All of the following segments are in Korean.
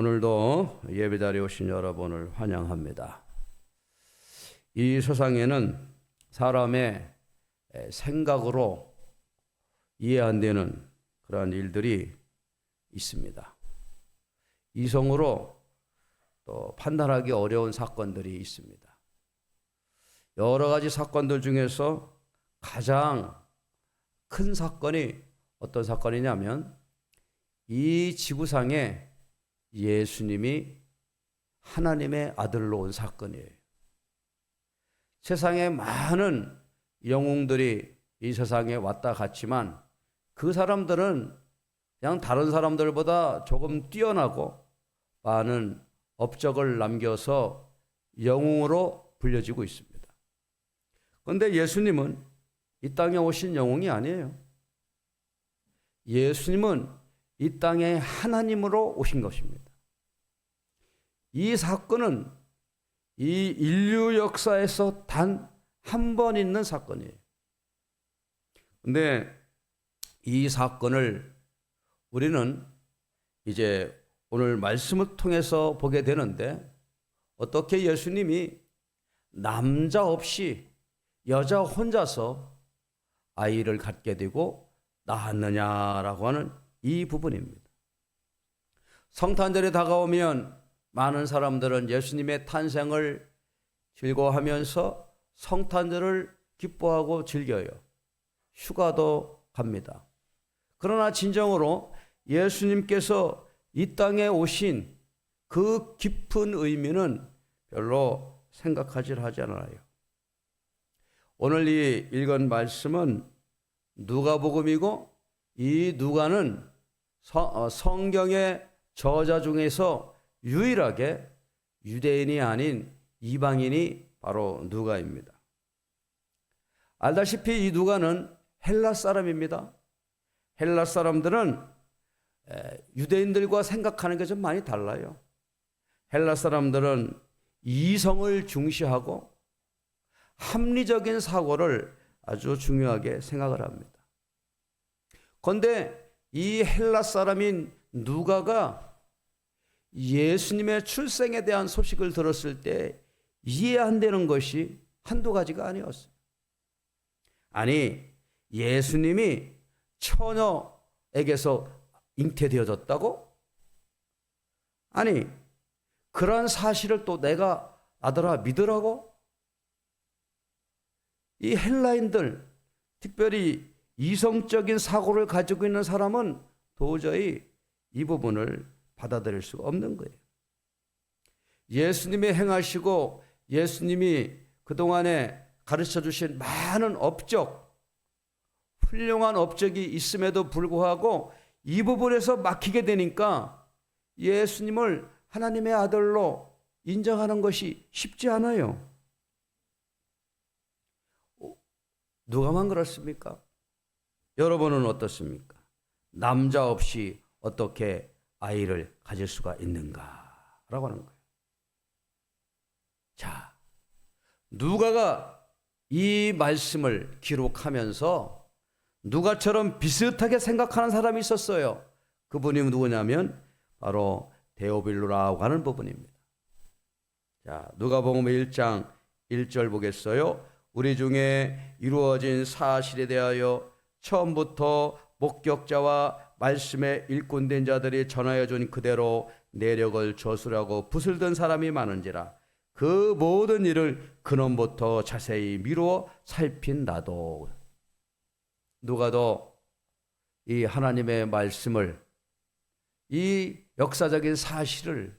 오늘도 예배자리에 오신 여러분을 환영합니다. 이 세상에는 사람의 생각으로 이해 안 되는 그러한 일들이 있습니다. 이성으로 또 판단하기 어려운 사건들이 있습니다. 여러 가지 사건들 중에서 가장 큰 사건이 어떤 사건이냐면 이 지구상에 예수님이 하나님의 아들로 온 사건이에요. 세상에 많은 영웅들이 이 세상에 왔다 갔지만 그 사람들은 그냥 다른 사람들보다 조금 뛰어나고 많은 업적을 남겨서 영웅으로 불려지고 있습니다. 그런데 예수님은 이 땅에 오신 영웅이 아니에요. 예수님은 이 땅에 하나님으로 오신 것입니다. 이 사건은 이 인류 역사에서 단 한 번 있는 사건이에요. 그런데 이 사건을 우리는 이제 오늘 말씀을 통해서 보게 되는데 어떻게 예수님이 남자 없이 여자 혼자서 아이를 갖게 되고 낳았느냐라고 하는 이 부분입니다. 성탄절이 다가오면 많은 사람들은 예수님의 탄생을 즐거워하면서 성탄절을 기뻐하고 즐겨요. 휴가도 갑니다. 그러나 진정으로 예수님께서 이 땅에 오신 그 깊은 의미는 별로 생각하지 않아요. 오늘 이 읽은 말씀은 누가복음이고 이 누가는 성경의 저자 중에서 유일하게 유대인이 아닌 이방인이 바로 누가입니다. 알다시피 이 누가는 헬라 사람입니다. 헬라 사람들은 유대인들과 생각하는 게 좀 많이 달라요. 헬라 사람들은 이성을 중시하고 합리적인 사고를 아주 중요하게 생각을 합니다. 그런데 이 헬라 사람인 누가가 예수님의 출생에 대한 소식을 들었을 때 이해 안 되는 것이 한두 가지가 아니었어요. 아니, 예수님이 처녀에게서 잉태되어졌다고? 아니, 그러한 사실을 또 내가 아들아 믿으라고? 이 헬라인들, 특별히 이성적인 사고를 가지고 있는 사람은 도저히 이 부분을 받아들일 수가 없는 거예요. 예수님이 행하시고 예수님이 그동안에 가르쳐 주신 많은 업적, 훌륭한 업적이 있음에도 불구하고 이 부분에서 막히게 되니까 예수님을 하나님의 아들로 인정하는 것이 쉽지 않아요. 누가만 그렇습니까? 여러분은 어떻습니까? 남자 없이 어떻게 아이를 가질 수가 있는가라고 하는 거예요. 자, 누가가 이 말씀을 기록하면서 누가처럼 비슷하게 생각하는 사람이 있었어요. 그분이 누구냐면 바로 데오빌로라고 하는 부분입니다. 자, 누가복음 1장 1절 보겠어요. 우리 중에 이루어진 사실에 대하여 처음부터 목격자와 말씀의 일꾼된 자들이 전하여 준 그대로 내력을 저술하고 붓을 든 사람이 많은지라 그 모든 일을 근원부터 자세히 미루어 살핀 나도. 누가도 이 하나님의 말씀을, 이 역사적인 사실을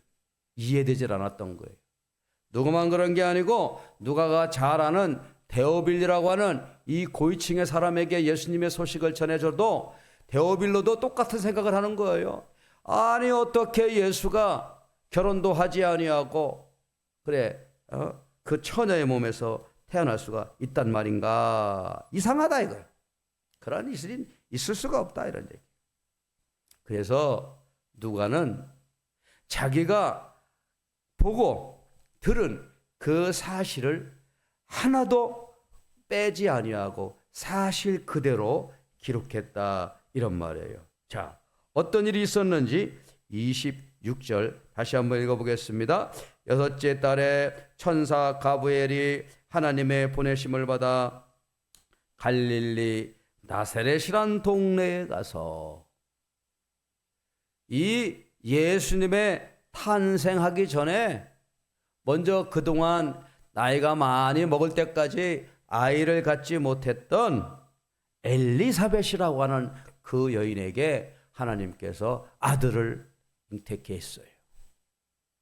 이해되질 않았던 거예요. 누구만 그런 게 아니고 누가가 잘 아는 데오빌리라고 하는 이 고위층의 사람에게 예수님의 소식을 전해줘도 데오빌로도 똑같은 생각을 하는 거예요. 아니 어떻게 예수가 결혼도 하지 아니하고 그래 그 처녀의 몸에서 태어날 수가 있단 말인가. 이상하다 이거예요. 그런 일이 있을 수가 없다 이런 얘기. 그래서 누가는 자기가 보고 들은 그 사실을 하나도 빼지 아니하고 사실 그대로 기록했다 이런 말이에요. 자, 어떤 일이 있었는지 26절 다시 한번 읽어보겠습니다. 여섯째 달에 천사 가브리엘이 하나님의 보내심을 받아 갈릴리 나사렛이란 동네에 가서 이 예수님의 탄생하기 전에 먼저 그동안 나이가 많이 먹을 때까지 아이를 갖지 못했던 엘리사벳이라고 하는 그 여인에게 하나님께서 아들을 잉태케 했어요.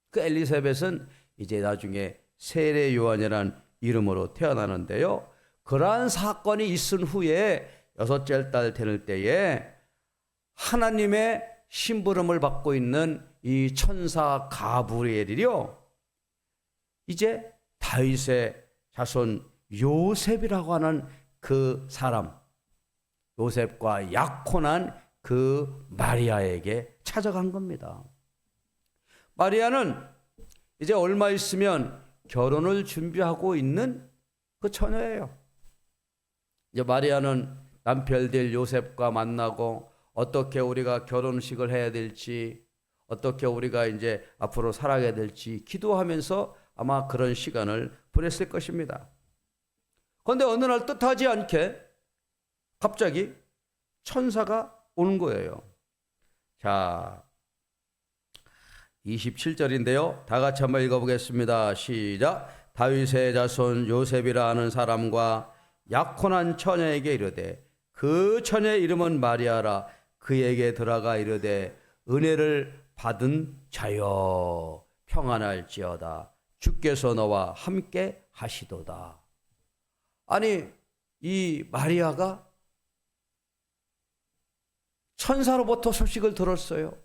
그 엘리사벳은 이제 나중에 세례 요한이라는 이름으로 태어나는데요. 그러한 사건이 있은 후에 여섯째 달 되는 때에 하나님의 심부름을 받고 있는 이 천사 가브리엘이요, 이제 다윗의 자손 요셉이라고 하는 그 사람, 요셉과 약혼한 그 마리아에게 찾아간 겁니다. 마리아는 이제 얼마 있으면 결혼을 준비하고 있는 그 처녀예요. 이제 마리아는 남편 될 요셉과 만나고 어떻게 우리가 결혼식을 해야 될지, 어떻게 우리가 이제 앞으로 살아가야 될지 기도하면서 아마 그런 시간을 보냈을 것입니다. 그런데 어느 날 뜻하지 않게 갑자기 천사가 오는 거예요. 자, 27절인데요. 다 같이 한번 읽어보겠습니다. 시작. 다윗의 자손 요셉이라 하는 사람과 약혼한 처녀에게 이르되 그 처녀의 이름은 마리아라. 그에게 들어가 이르되 은혜를 받은 자여 평안할지어다. 주께서 너와 함께 하시도다. 아니, 이 마리아가 천사로부터 소식을 들었어요.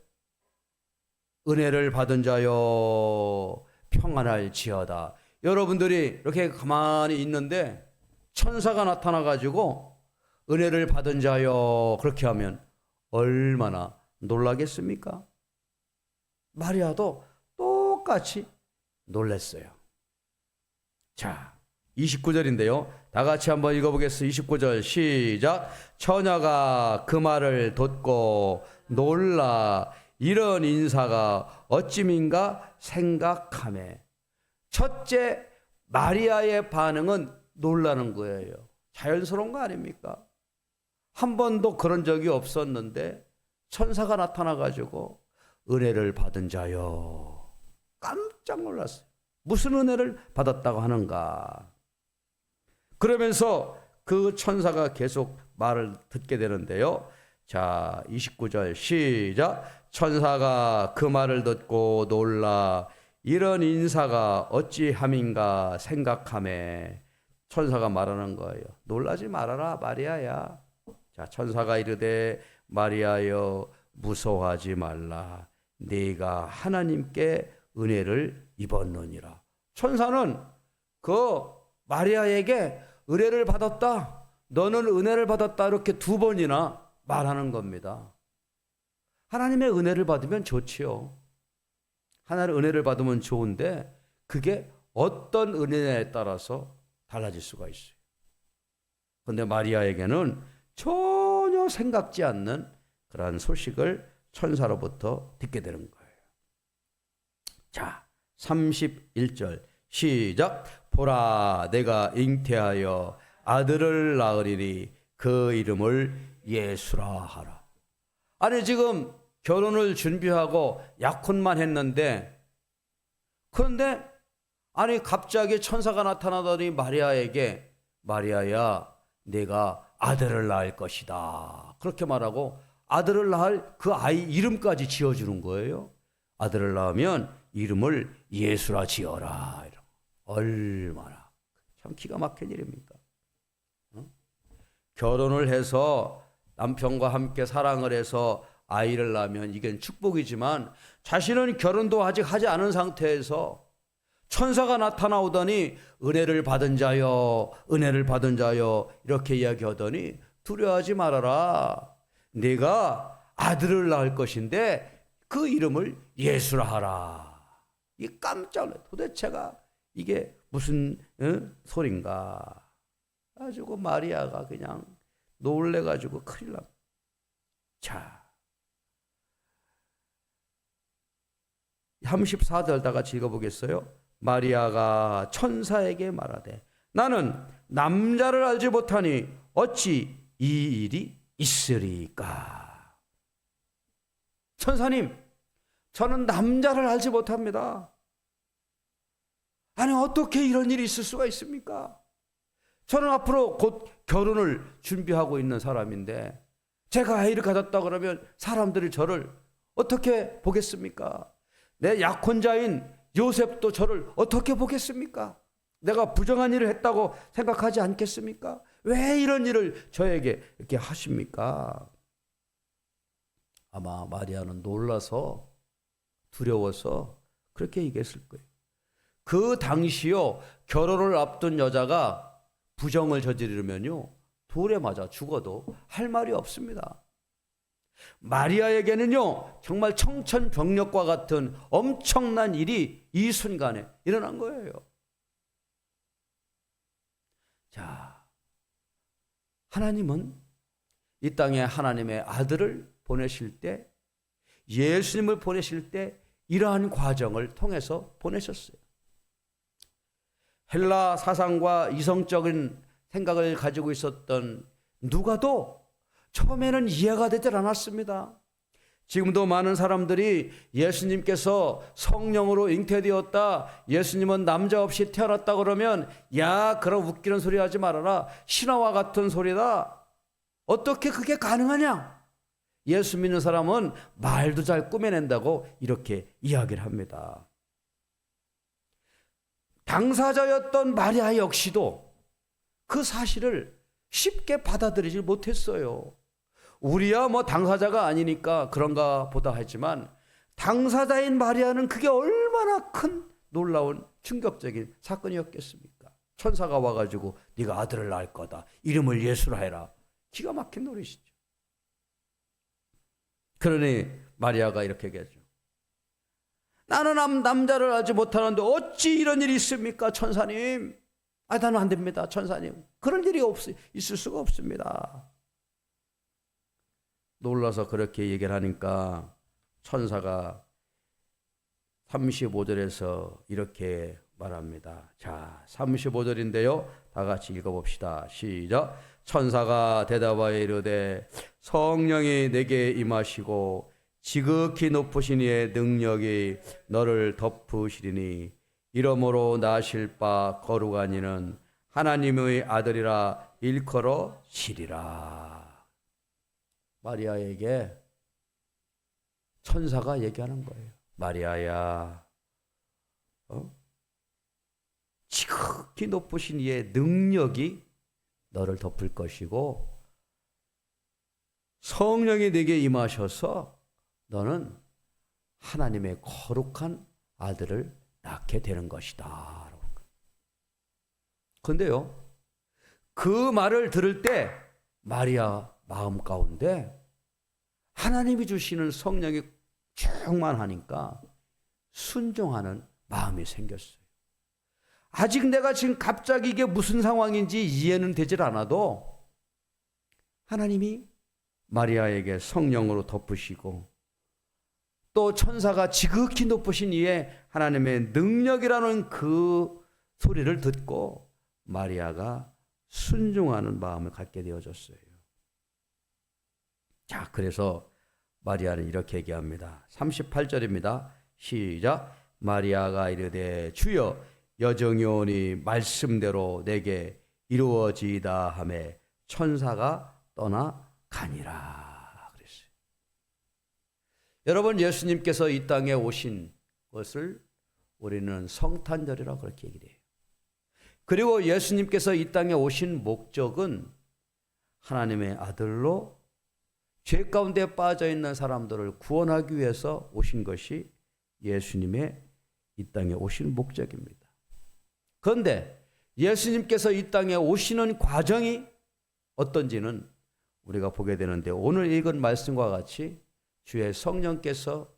은혜를 받은 자여 평안할지어다. 여러분들이 이렇게 가만히 있는데 천사가 나타나 가지고 은혜를 받은 자여 그렇게 하면 얼마나 놀라겠습니까? 마리아도 똑같이 놀랐어요. 자, 29절인데요. 다 같이 한번 읽어보겠습니다. 29절 시작. 처녀가 그 말을 듣고 놀라 이런 인사가 어찌민가 생각하매. 첫째, 마리아의 반응은 놀라는 거예요. 자연스러운 거 아닙니까? 한 번도 그런 적이 없었는데 천사가 나타나가지고 은혜를 받은 자요. 깜짝 놀랐어요. 무슨 은혜를 받았다고 하는가? 그러면서 그 천사가 계속 말을 듣게 되는데요. 자, 29절 시작. 천사가 그 말을 듣고 놀라 이런 인사가 어찌함인가 생각하매. 천사가 말하는 거예요. 놀라지 말아라 마리아야. 자, 천사가 이르되 마리아여 무서워하지 말라. 네가 하나님께 은혜를 입었느니라. 천사는 그 마리아에게 은혜를 받았다, 너는 은혜를 받았다, 이렇게 두 번이나 말하는 겁니다. 하나님의 은혜를 받으면 좋지요. 하나님의 은혜를 받으면 좋은데 그게 어떤 은혜냐에 따라서 달라질 수가 있어요. 그런데 마리아에게는 전혀 생각지 않는 그러한 소식을 천사로부터 듣게 되는 거예요. 자, 31절 시작. 보라 내가 잉태하여 아들을 낳으리니 그 이름을 예수라 하라. 아니, 지금 결혼을 준비하고 약혼만 했는데, 그런데 아니 갑자기 천사가 나타나더니 마리아에게 마리아야 내가 아들을 낳을 것이다 그렇게 말하고 아들을 낳을 그 아이 이름까지 지어주는 거예요. 아들을 낳으면 이름을 예수라 지어라. 얼마나 참 기가 막힌 일입니까? 결혼을 해서 남편과 함께 사랑을 해서 아이를 낳으면 이게 축복이지만 자신은 결혼도 아직 하지 않은 상태에서 천사가 나타나오더니 은혜를 받은 자여, 은혜를 받은 자여 이렇게 이야기하더니 두려워하지 말아라. 네가 아들을 낳을 것인데 그 이름을 예수라 하라. 이 깜짝 놀라. 도대체가 이게 무슨 소린가? 가지고 마리아가 그냥 놀래가지고 큰일 납니다. 자, 34절 다 같이 읽어보겠어요? 마리아가 천사에게 말하되 나는 남자를 알지 못하니 어찌 이 일이 있으리까? 천사님, 저는 남자를 알지 못합니다. 아니 어떻게 이런 일이 있을 수가 있습니까? 저는 앞으로 곧 결혼을 준비하고 있는 사람인데 제가 아이를 가졌다 그러면 사람들이 저를 어떻게 보겠습니까? 내 약혼자인 요셉도 저를 어떻게 보겠습니까? 내가 부정한 일을 했다고 생각하지 않겠습니까? 왜 이런 일을 저에게 이렇게 하십니까? 아마 마리아는 놀라서 두려워서 그렇게 얘기했을 거예요. 그 당시요, 결혼을 앞둔 여자가 부정을 저지르면요, 돌에 맞아 죽어도 할 말이 없습니다. 마리아에게는요, 정말 청천벽력과 같은 엄청난 일이 이 순간에 일어난 거예요. 자, 하나님은 이 땅에 하나님의 아들을 보내실 때, 예수님을 보내실 때 이러한 과정을 통해서 보내셨어요. 헬라 사상과 이성적인 생각을 가지고 있었던 누가도 처음에는 이해가 되질 않았습니다. 지금도 많은 사람들이 예수님께서 성령으로 잉태되었다, 예수님은 남자 없이 태어났다 그러면 야, 그런 웃기는 소리 하지 말아라, 신화와 같은 소리다, 어떻게 그게 가능하냐, 예수 믿는 사람은 말도 잘 꾸며낸다고 이렇게 이야기를 합니다. 당사자였던 마리아 역시도 그 사실을 쉽게 받아들이지 못했어요. 우리야 뭐 당사자가 아니니까 그런가 보다 하지만 당사자인 마리아는 그게 얼마나 큰 놀라운 충격적인 사건이었겠습니까? 천사가 와가지고 네가 아들을 낳을 거다, 이름을 예수라 해라. 기가 막힌 노릇이죠. 그러니 마리아가 이렇게 얘기하죠. 나는 남자를 알지 못하는데 어찌 이런 일이 있습니까, 천사님? 나는 안 됩니다, 천사님. 그런 일이 있을 수가 없습니다. 놀라서 그렇게 얘기를 하니까 천사가 35절에서 이렇게 말합니다. 자, 35절인데요. 다 같이 읽어봅시다. 시작. 천사가 대답하여 이르되 성령이 내게 임하시고 지극히 높으신 이의 능력이 너를 덮으시리니 이러므로 나실 바 거룩한 이는 하나님의 아들이라 일컬어지리라. 마리아에게 천사가 얘기하는 거예요. 마리아야, 지극히 높으신 이의 능력이 너를 덮을 것이고 성령이 내게 임하셔서 너는 하나님의 거룩한 아들을 낳게 되는 것이다. 그런데요, 그 말을 들을 때 마리아 마음 가운데 하나님이 주시는 성령이 충만하니까 순종하는 마음이 생겼어요. 아직 내가 지금 갑자기 이게 무슨 상황인지 이해는 되질 않아도 하나님이 마리아에게 성령으로 덮으시고 또 천사가 지극히 높으신 이에 하나님의 능력이라는 그 소리를 듣고 마리아가 순종하는 마음을 갖게 되어졌어요. 자, 그래서 마리아는 이렇게 얘기합니다. 38절입니다. 시작. 마리아가 이르되 주여, 여정이 오니 말씀대로 내게 이루어지이다 하매 천사가 떠나 가니라 그랬어요. 여러분, 예수님께서 이 땅에 오신 것을 우리는 성탄절이라고 그렇게 얘기를 해요. 그리고 예수님께서 이 땅에 오신 목적은 하나님의 아들로 죄 가운데 빠져 있는 사람들을 구원하기 위해서 오신 것이 예수님의 이 땅에 오신 목적입니다. 그런데 예수님께서 이 땅에 오시는 과정이 어떤지는 우리가 보게 되는데, 오늘 읽은 말씀과 같이 주의 성령께서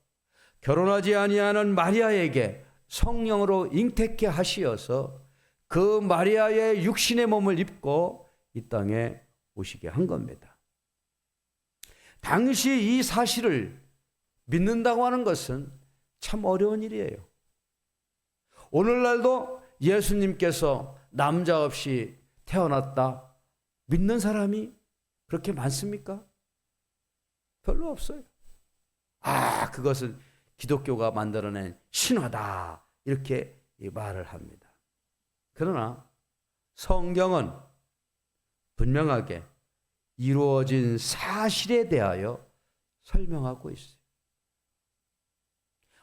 결혼하지 아니하는 마리아에게 성령으로 잉태케 하시어서 그 마리아의 육신의 몸을 입고 이 땅에 오시게 한 겁니다. 당시 이 사실을 믿는다고 하는 것은 참 어려운 일이에요. 오늘날도 예수님께서 남자 없이 태어났다 믿는 사람이 그렇게 많습니까? 별로 없어요. 그것은 기독교가 만들어낸 신화다 이렇게 말을 합니다. 그러나 성경은 분명하게 이루어진 사실에 대하여 설명하고 있어요.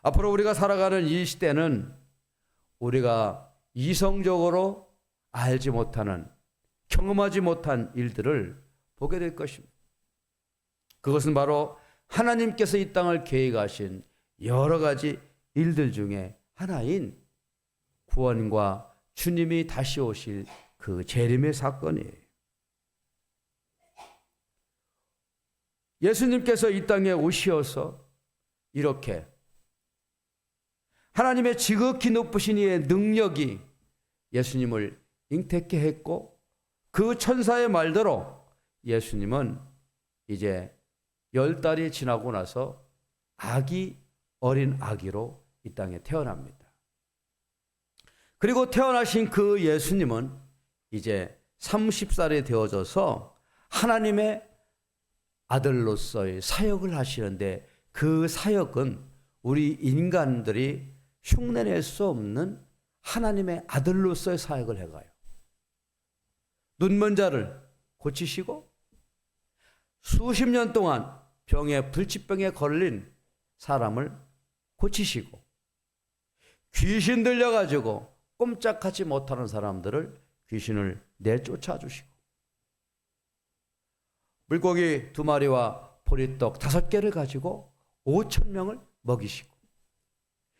앞으로 우리가 살아가는 이 시대는 우리가 이성적으로 알지 못하는, 경험하지 못한 일들을 보게 될 것입니다. 그것은 바로 하나님께서 이 땅을 계획하신 여러 가지 일들 중에 하나인 구원과 주님이 다시 오실 그 재림의 사건이에요. 예수님께서 이 땅에 오시어서 이렇게 하나님의 지극히 높으신 이의 능력이 예수님을 잉태케 했고, 그 천사의 말대로 예수님은 이제 10달이 지나고 나서 어린 아기로 이 땅에 태어납니다. 그리고 태어나신 그 예수님은 이제 30살이 되어져서 하나님의 아들로서의 사역을 하시는데, 그 사역은 우리 인간들이 흉내낼 수 없는 하나님의 아들로서의 사역을 해가요. 눈먼 자를 고치시고, 수십 년 동안 불치병에 걸린 사람을 고치시고, 귀신 들려가지고 꼼짝하지 못하는 사람들을 귀신을 내쫓아 주시고, 물고기 2마리와 보리떡 5개를 가지고 5,000명을 먹이시고,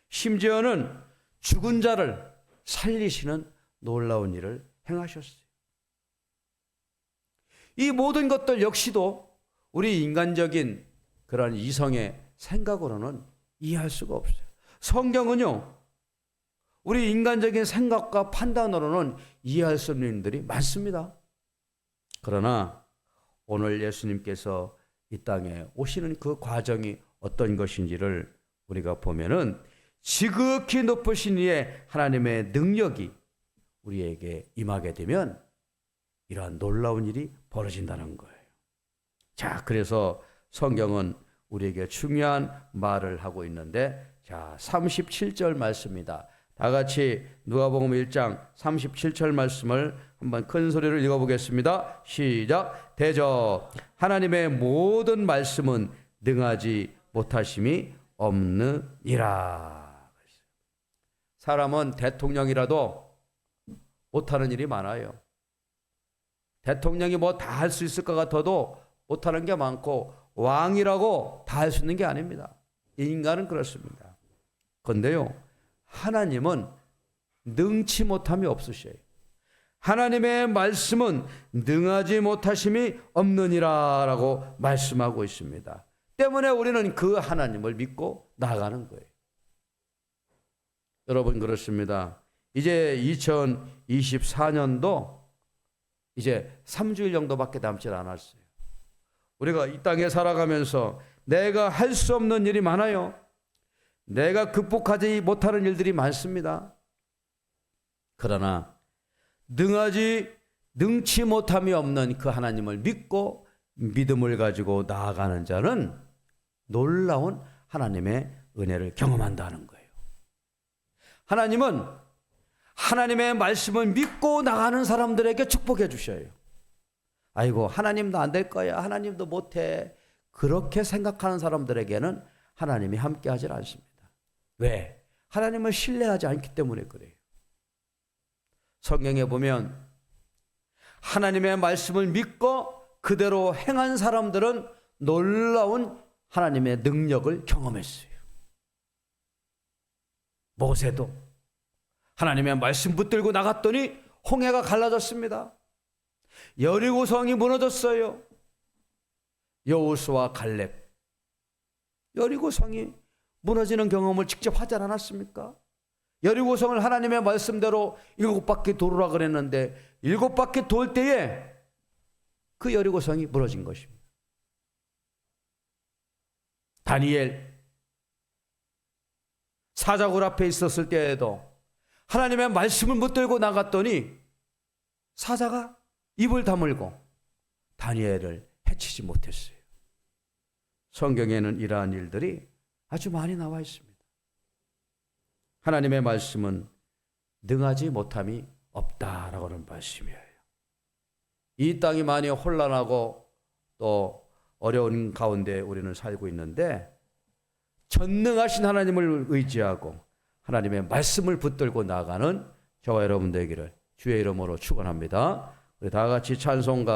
심지어는 죽은 자를 살리시는 놀라운 일을 행하셨어요. 이 모든 것들 역시도 우리 인간적인 그런 이성의 생각으로는 이해할 수가 없어요. 성경은요, 우리 인간적인 생각과 판단으로는 이해할 수 없는 일들이 많습니다. 그러나 오늘 예수님께서 이 땅에 오시는 그 과정이 어떤 것인지를 우리가 보면은, 지극히 높으신 이의 하나님의 능력이 우리에게 임하게 되면 이러한 놀라운 일이 벌어진다는 거예요. 자, 그래서 성경은 우리에게 중요한 말을 하고 있는데, 자, 37절 말씀입니다. 다 같이 누가복음 1장 37절 말씀을 한번 큰 소리로 읽어보겠습니다. 시작. 대저 하나님의 모든 말씀은 능하지 못하심이 없느니라. 사람은 대통령이라도 못하는 일이 많아요. 대통령이 뭐 다 할 수 있을 것 같아도 못하는 게 많고, 왕이라고 다 할 수 있는 게 아닙니다. 인간은 그렇습니다. 그런데요, 하나님은 능치 못함이 없으셔요. 하나님의 말씀은 능하지 못하심이 없느니라 라고 말씀하고 있습니다. 때문에 우리는 그 하나님을 믿고 나아가는 거예요. 여러분, 그렇습니다. 이제 2024년도 이제 3주일 정도밖에 남지 않았어요. 우리가 이 땅에 살아가면서 내가 할 수 없는 일이 많아요. 내가 극복하지 못하는 일들이 많습니다. 그러나 능치 못함이 없는 그 하나님을 믿고 믿음을 가지고 나아가는 자는 놀라운 하나님의 은혜를 경험한다는 거예요. 하나님은 하나님의 말씀을 믿고 나가는 사람들에게 축복해 주셔요. 아이고, 하나님도 안 될 거야, 하나님도 못해, 그렇게 생각하는 사람들에게는 하나님이 함께 하질 않습니다. 왜? 하나님을 신뢰하지 않기 때문에 그래요. 성경에 보면 하나님의 말씀을 믿고 그대로 행한 사람들은 놀라운 하나님의 능력을 경험했어요. 모세도 하나님의 말씀 붙들고 나갔더니 홍해가 갈라졌습니다. 여리고성이 무너졌어요. 여호수아 갈렙, 여리고성이 무너지는 경험을 직접 하지 않았습니까? 여리고성을 하나님의 말씀대로 7바퀴 돌으라 그랬는데 7바퀴 돌 때에 그 여리고성이 무너진 것입니다. 다니엘 사자굴 앞에 있었을 때에도 하나님의 말씀을 붙들고 나갔더니 사자가 입을 다물고 다니엘을 해치지 못했어요. 성경에는 이러한 일들이 아주 많이 나와 있습니다. 하나님의 말씀은 능하지 못함이 없다라고 하는 말씀이에요. 이 땅이 많이 혼란하고 또 어려운 가운데 우리는 살고 있는데 전능하신 하나님을 의지하고 하나님의 말씀을 붙들고 나가는 저와 여러분 되기를 주의 이름으로 축원합니다. 우리 다 같이 찬송가